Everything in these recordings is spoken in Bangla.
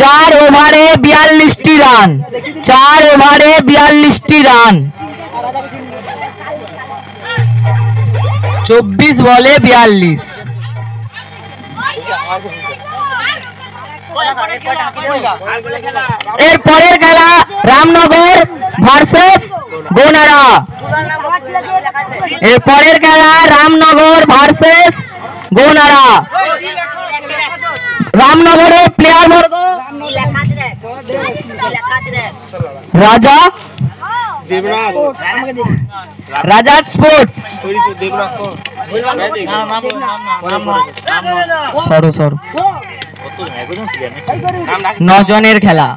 चार ओभारे 42টি রান, 4 ওভারে 42টি রান, 24 বলে 42। এর পরের খেলা রামনগর ভার্সেস গোনারা। এর পরের খেলা রামনগর ভার্সেস গোনারা। রামনগরের প্লেয়ার বর্গ রাজা রাজা স্পোর্টস, সরু সরু 9 জনের খেলা।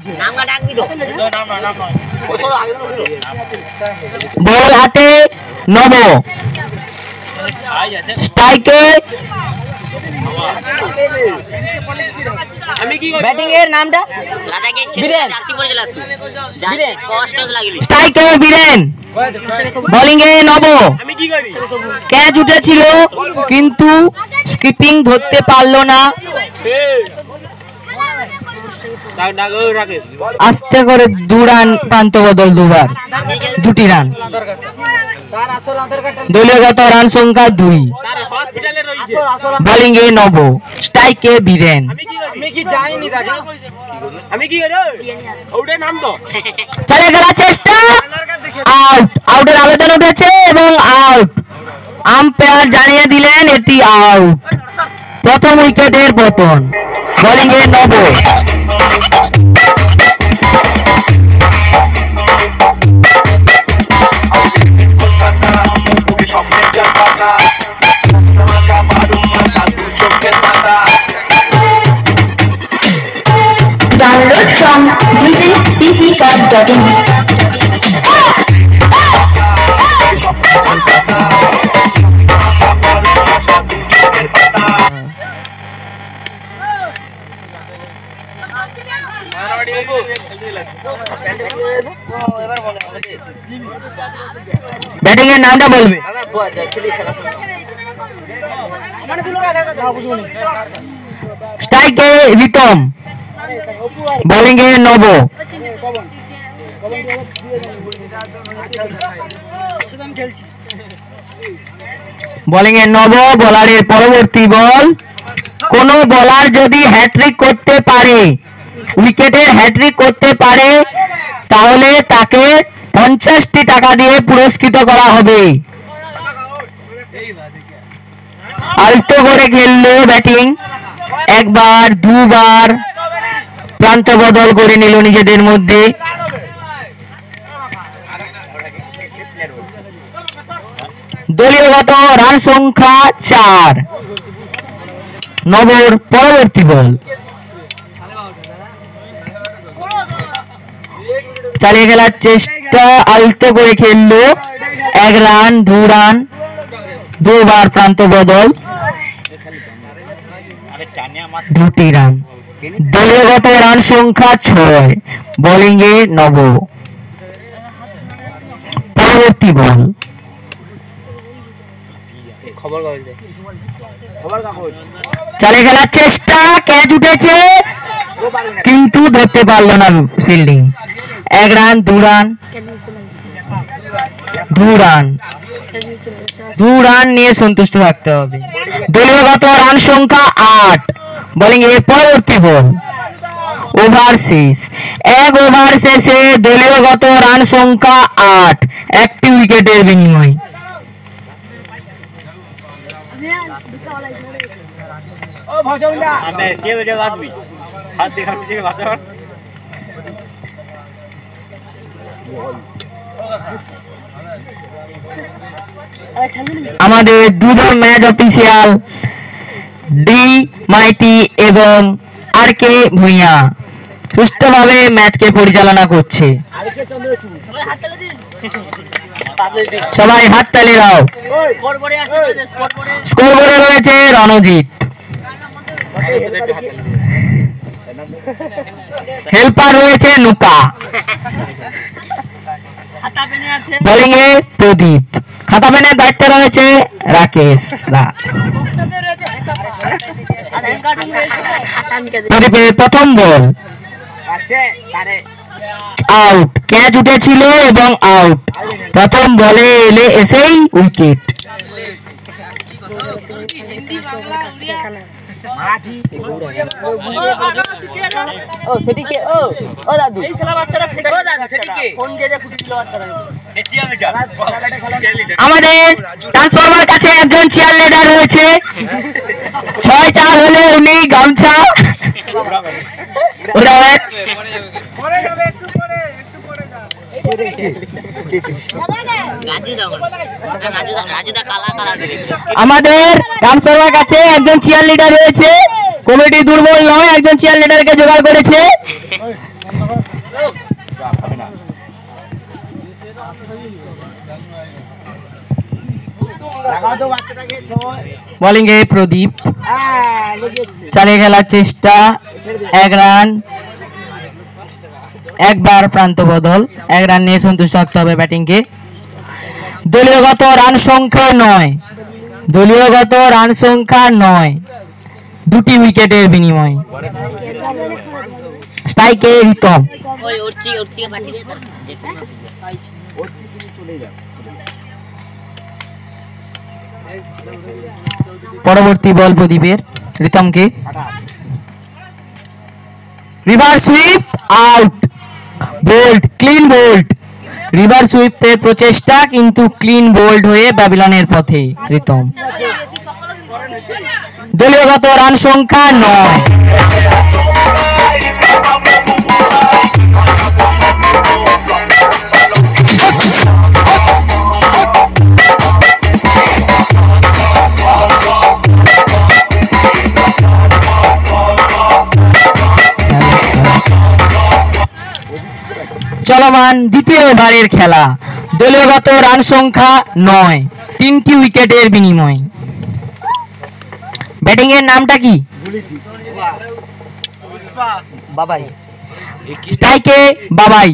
বল হাতে নব, স্ট্রাইকে ব্যাটিং এর নামটা বীরেন, স্ট্রাইকে বীরেন, বোলিং এ নব। ক্যাচ উঠেছিল কিন্তু স্কিপিং ধরতে পারলো না, আস্তে করে 2 রান প্রান্ত বদল, 2টি রান। দলীয়গত রান সংখ্যা 2। বোলিং এ নব, স্ট্রাইকে বীরেন। চলে গেল চেষ্টা, আউট। আউটের আবেদন উঠেছে এবং আউট। আম্পায়ার জানিয়ে দিলেন এটি আউট। প্রথম উইকেটের পতন। বোলিং এ নব, download from djppcard.in। ব্যাটিং এর নামটা বলবে। স্ট্রাইকে রিতম, বোলিং এ নব, বোলিং এ নব। বোলারের পরবর্তী বল। কোন বোলার যদি হ্যাট্রিক করতে পারে, উইকেটের হ্যাট্রিক করতে পারে, তাহলে তাকে 50টি টাকা দিয়ে পুরস্কৃত করা হবে। আলতো করে খেললো ব্যাটিং, একবার 2বার প্রান্ত বদল করে নিল নিজেদের মধ্যে। দলীয়গত রান সংখ্যা 4। নবর পরবর্তী বল। চালিয়ে খেলার চেষ্টা, আলতো করে খেললো, 1 রান, 2 রান, 2বার প্রান্ত বদল, 2টি রান। দলীয়গত রান সংখ্যা 6। বোলিং এ নব, পরবর্তী বল। চালিয়ে খেলার চেষ্টা, ক্যাচ উঠেছে কিন্তু ধরতে পারলো না fielding. 1 run, 2 run, 2 run, 2 run নিয়ে সন্তুষ্ট থাকতে হবে। দলীয়গত রান সংখ্যা 8। বোলিং এর পরবর্তী বল। ওভার শেষ। 1 ওভার শেষে দলীয়গত রান সংখ্যা 8, 1টি উইকেটের বিনিময়ে। আমাদের দুজন ম্যাচ অফিসিয়াল ডি মাইতি এবং আর কে ভুঁইয়া সুষ্ঠুভাবে ম্যাচকে পরিচালনা করছে। সবাই হাততালি দাও। স্কোরবোর্ডে রয়েছে রণজিৎ, হেল্পার রয়েছে নুকা, বোলিং এ প্রদীপ, খাতা পেনের দায়িত্বে রয়েছে রাকেশ দা। প্রদীপের প্রথম বল আউট, ক্যাচ উঠেছিল এবং আউট। প্রথম বলে এসেই উইকেট। আমাদের ট্রান্সফরমার কাছে একজন চেয়ার লিডার রয়েছে, 6-4 হলে উনি গামছা উড়াবেন। আমাদের ট্রান্সফরমার কাছে একজন চেয়ার লিডার রয়েছে, কমিটি দুর্বল নয়, একজন চেয়ার লিডারকে জোগাড় করেছে। বোলিং এ প্রদীপ চালিয়ে খেলার চেষ্টা, 1 রান, একবার প্রান্ত বদল, 1 রান নিয়ে সন্তুষ্ট থাকতে হবে ব্যাটিংকে। দলীয়গত রান সংখ্যা 9, দলীয়গত রান সংখ্যা 9, 2টি উইকেটের বিনিময়। স্ট্রাইকে রিতম, পরবর্তী বল প্রদীপের, রিতমকে reverse sweep, out, bowled, clean bowled. Reverse সুইপের প্রচেষ্টা কিন্তু ক্লিন বোল্ড হয়ে ব্যাবিলনের পথে রিতম। দলীয়গত রান সংখ্যা 9। চলমান দ্বিতীয় ওভারের খেলা, দলীয়গত রান সংখ্যা 9, 3টি উইকেটের বিনিময়। ব্যাটিং এর নামটা কি? বাবাই। স্ট্রাইকে বাবাই,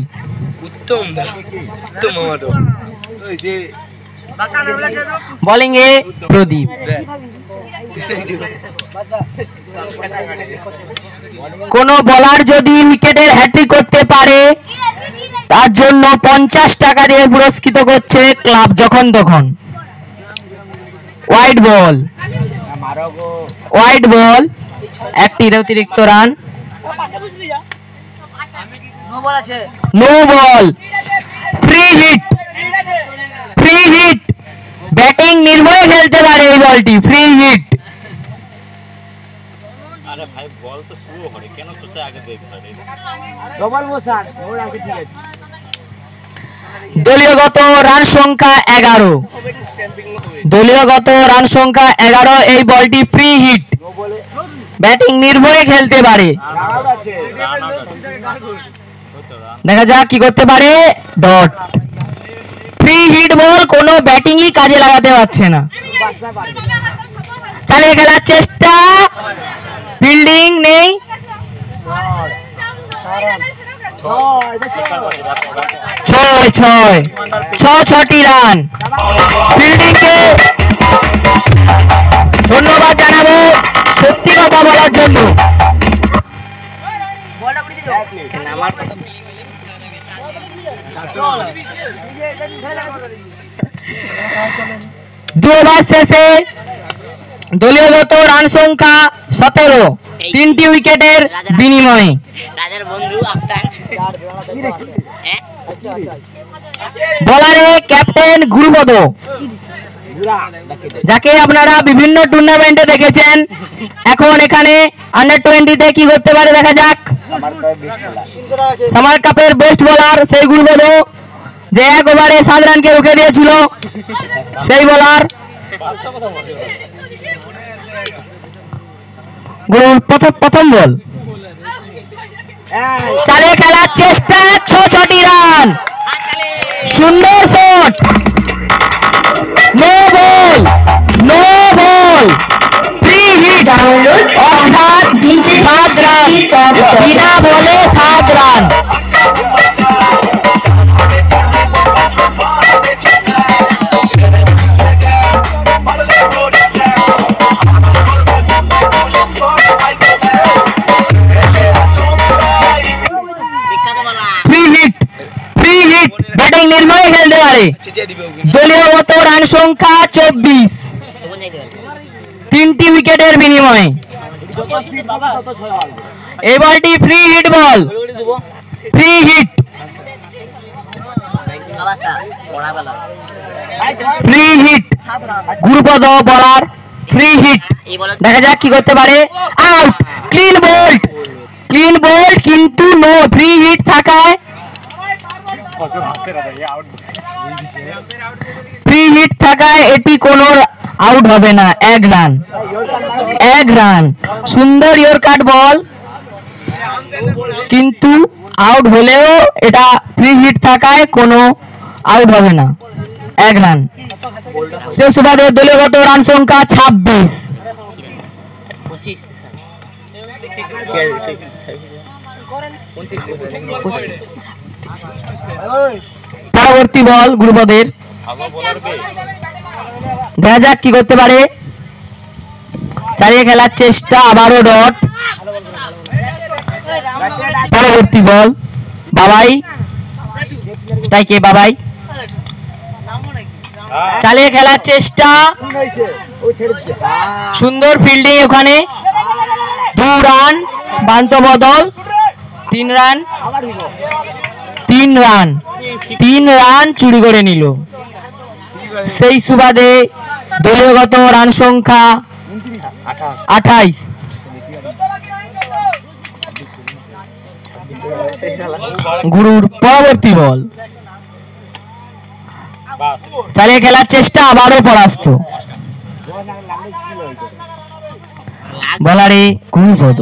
বোলিং এ প্রদীপ। কোন বোলার যদি উইকেটের হ্যাট্রিক করতে পারে তার জন্য 50 টাকা দিয়ে পুরস্কৃত করছে ক্লাব যখন তখন। ওয়াইড বল, ওয়াইড বল, 1টির অতিরিক্ত run. No ball, free hit, free hit. Batting নির্ভয়ে খেলতে পারে এই বলটি, ফ্রি হিট। দলীয়গত রান সংখ্যা 11, দলীয়গত রান সংখ্যা 11, এই বলটি ফ্রি হিট। ব্যাটিং নির্ভয়ে খেলতে পারে, দেখা যাক কি করতে পারে। ডট, ফ্রি হিট বল, কোনো ব্যাটিংই কাজে লাগাতে পারছে না। চালিয়ে খেলার চেষ্টা, ফিল্ডিং নেই। 6টি রান। ফিল্ডিংকে ধন্যবাদ জানাবো সত্যি কথা বলার জন্য। দু ওভার শেষে দলীয়গত রান সংখ্যা 17, 3টি উইকেটের বিনিময়ে। বোলারে ক্যাপ্টেন গুরুপদ, যাকে আপনারা বিভিন্ন টুর্নামেন্টে দেখেছেন, এখন এখানে আন্ডার-20-তে কি করতে পারে দেখা যাক। সামার কাপের বেস্ট বোলার সেই গুরুপদ, যে 1 ওভারে 7 রানকে রুখে দিয়েছিল সেই বোলার। গুরুর প্রথম বল, চালিয়ে খেলার চেষ্টা, 6টি রান। সুন্দর shot, no ball, no ball, free hit. অর্থাৎ 7 রান, বিনা বলে 7 রান। পারে। দলীয়গত রান সংখ্যা 24, 3টি উইকেটের বিনিময়ে। এই বলটি ফ্রি হিট বল, free hit, free hit. Gurupada বলার, ফ্রি হিট। দেখা যাক কি করতে পারে। Out, clean bowled, clean bowled, কিন্তু নো, ফ্রি হিট থাকায় ফ্রি হিট থাকায় এটি কোনো আউট হবে না। 1 রান, 1 রান। সুন্দর ইয়র্কার বল, কিন্তু আউট হলেও এটা ফ্রি হিট থাকায় কোনো আউট হবে না। 1 রান। শেষ ওভারে দলীয়গত রান সংখ্যা 26। পরবর্তী বল গুরুপদের। দেখা যাক কি করতে পারে। চালিয়ে খেলার চেষ্টা, আবারও ডট। পরবর্তী বল বাবাই, স্ট্রাইকে বাবাই। চালিয়ে খেলার চেষ্টা, সুন্দর ফিল্ডিং ওখানে। 2 রান, বান্ত বদল। 3 রান, 3 রান, 3 রান চুরি করে নিল। সেই সুবাদে দলীয়গত রান সংখ্যা 28। গুরুর পরবর্তী বল। চালিয়ে খেলার চেষ্টা, আবারও পরাস্ত। বলারে গুরুপদ।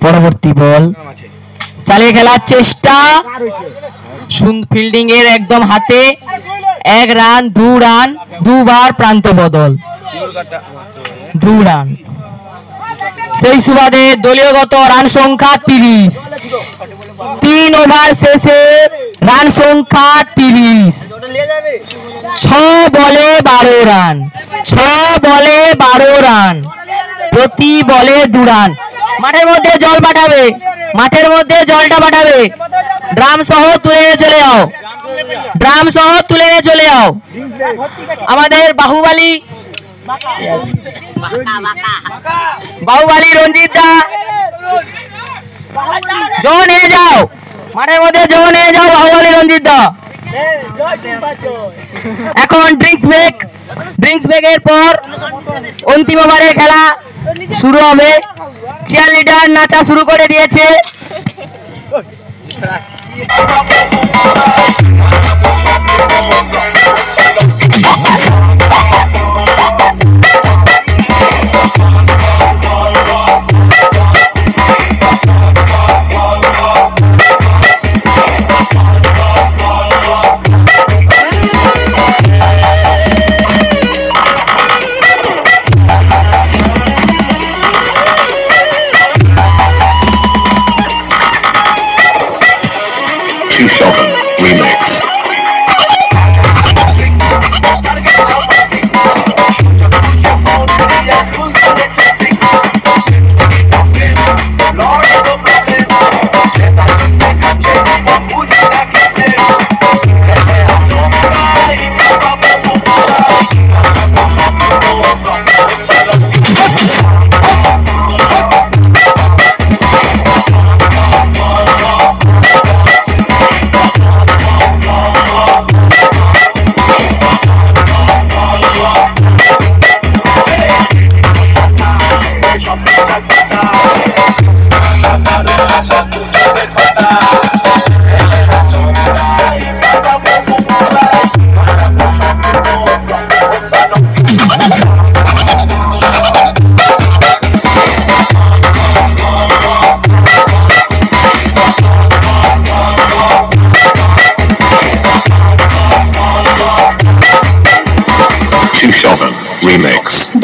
পরবর্তী বল। চালিয়ে খেলার চেষ্টা, ফিল্ডিং এর একদম হাতে। 1 রান, 2 রান, 2 বার প্রান্ত বদল। 2 রান। সেই সুবাদে দলীয়গত রান সংখ্যা 30। 3 ওভার শেষে রান সংখ্যা 30। 6 বলে 12 রান, 6 বলে 12 রান। প্রতি বলে 2 রান। মাঠের মধ্যে জল পাঠাবে, মাঠের মধ্যে জলটা পাঠাবে। ড্রাম সহ তুলে চলে যাও, ড্রাম সহ তুলে চলে যাও। আমাদের বাহুবলী, বাহুবলী রঞ্জিত দা, জল নিয়ে যাও, মাঠের মধ্যে জল নিয়ে যাও বাহুবলী রঞ্জিত দা। এখন ড্রিঙ্কস ব্রেক, ড্রিঙ্কস ব্রেকের পর অন্তিম ওভারের খেলা শুরু হবে। চিয়ার লিডার নাচা শুরু করে দিয়েছে।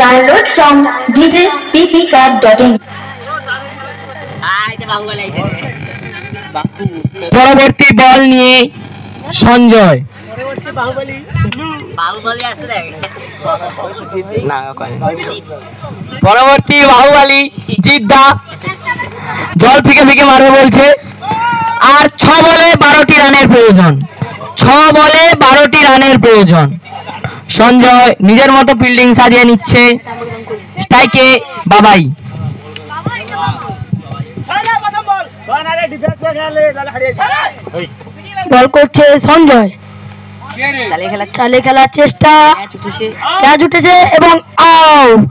Download from djppcard.in. পরবর্তী বল নিয়ে সঞ্জয়। পরবর্তী বাহুবলী জিদ্দা জল ফিকে ফিকে মারবে বলছে। আর 6 বলে 12টি রানের প্রয়োজন। 6 বলে 12টি রানের প্রয়োজন। সঞ্জয় নিজের মতো ফিল্ডিং সাজিয়ে নিচ্ছে। স্ট্রাইকে বাবাই। বল করছে সঞ্জয়, চালে খেলার চেষ্টা, ক্যাচ উঠেছে এবং আউট।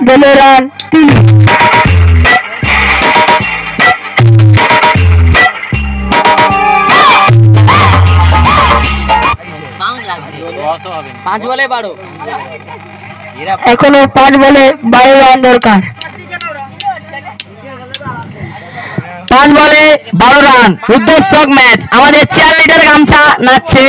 দলের রান 3। এখনো 5 বলে 12 রান দরকার। 5 বলে 12 রান। রুদ্রস্বক ম্যাচ। আমাদের চেয়ার লিডার গামছা নাচছে।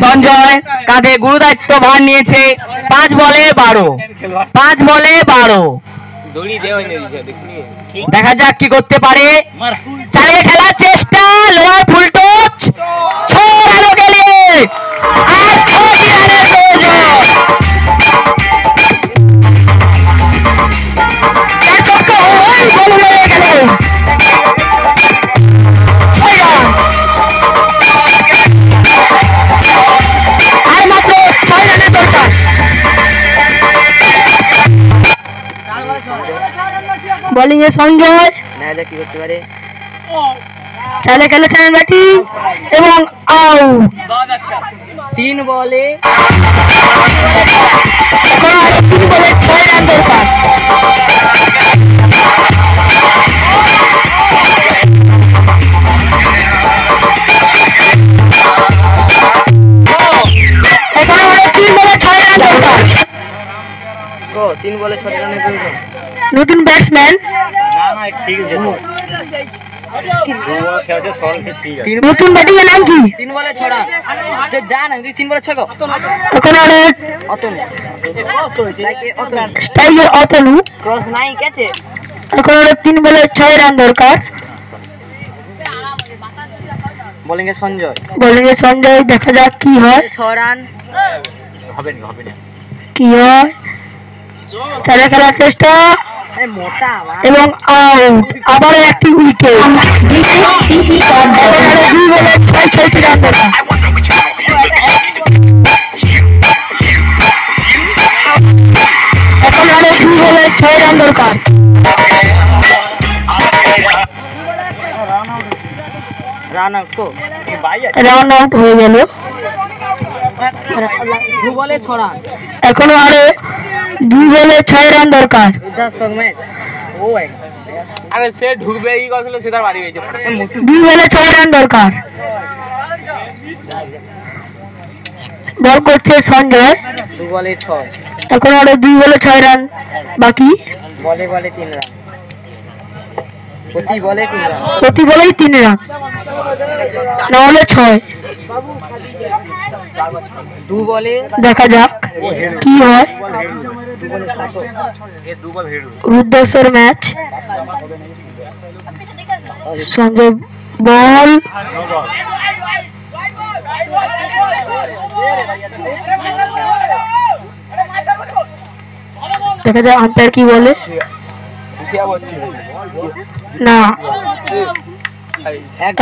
সঞ্জয় কাঁধে গুরু দায়িত্ব ভার নিয়েছে। 5 বলে 12। 5 বলে 12। দেখা যাক কি করতে পারে। চালিয়ে খেলার চেষ্টা, লোয়ার ফুল টচ, 6 রানও গেলে আর 6 রানের প্রয়োজন। আর মাত্র 6 রানের দরকার। বোলিং এ সঞ্জয়, কি করতে পারে? চালে খেলেছেন ব্যাটিং এবং আউট। 3 বলে 3 বলে 6 রান দরকার। এখানে 3 বলে 6 রান দরকার। 3 বলে 6 রানের প্রয়োজন। নতুন ব্যাটসম্যান, নতুন ব্যাটিং এর নাম কি? 3 বলে 6 রান। 3 বলে 6 গো। এখন অনেক স্টাইলে অতনু। ক্রস নাই ক্যাচে। এখন অনেক 3 বলে 6 রান দরকার। বোলিং এ সঞ্জয়। বোলিং এ সঞ্জয়, দেখা যাক কি হয়। 6 রান কি হয়। চালে খেলার চেষ্টা মোটা এবং আউট। আবার একটি উইকেট। 2 বলে 6টি রান দরকার। এখন আরো 2 বলে 6 রান দরকার। রান আউট তো। রান আউট হয়ে গেল। 2 বলে 6 রান। এখনো আরো 2 বলে 6 রান দরকার। আরে সে ঢুকবে কি কথা সে তার বাড়ি হয়েছে। 2 বলে 6 রান দরকার। বল করছে সঞ্জয়। 2 বলে 6। এখন আরো 2 বলে 6 রান বাকি। বলে 3 রান। প্রতি বলে 3 রান। প্রতি বলেই 3 রান, না হলে 6। 2 বলে দেখা যাক কি হয়। রুদ্রস্বর ম্যাচ। সঞ্জয় বল, দেখা যায় আম্পায়ার কি বলে। না,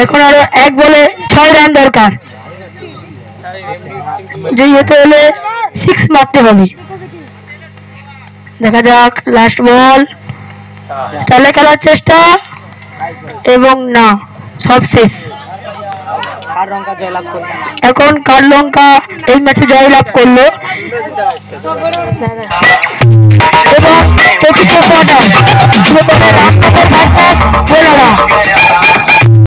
এখন আরো 1 বলে 6 রান দরকার। যেই হতে হলে 6 মারতে হবে। দেখা যাক লাস্ট বল, চালে খেলার চেষ্টা এবং না, সব শেষ। এখন কারলঙ্কা এই ম্যাচে জয়লাভ করলো এবং চতুর্থ কোয়ার্টার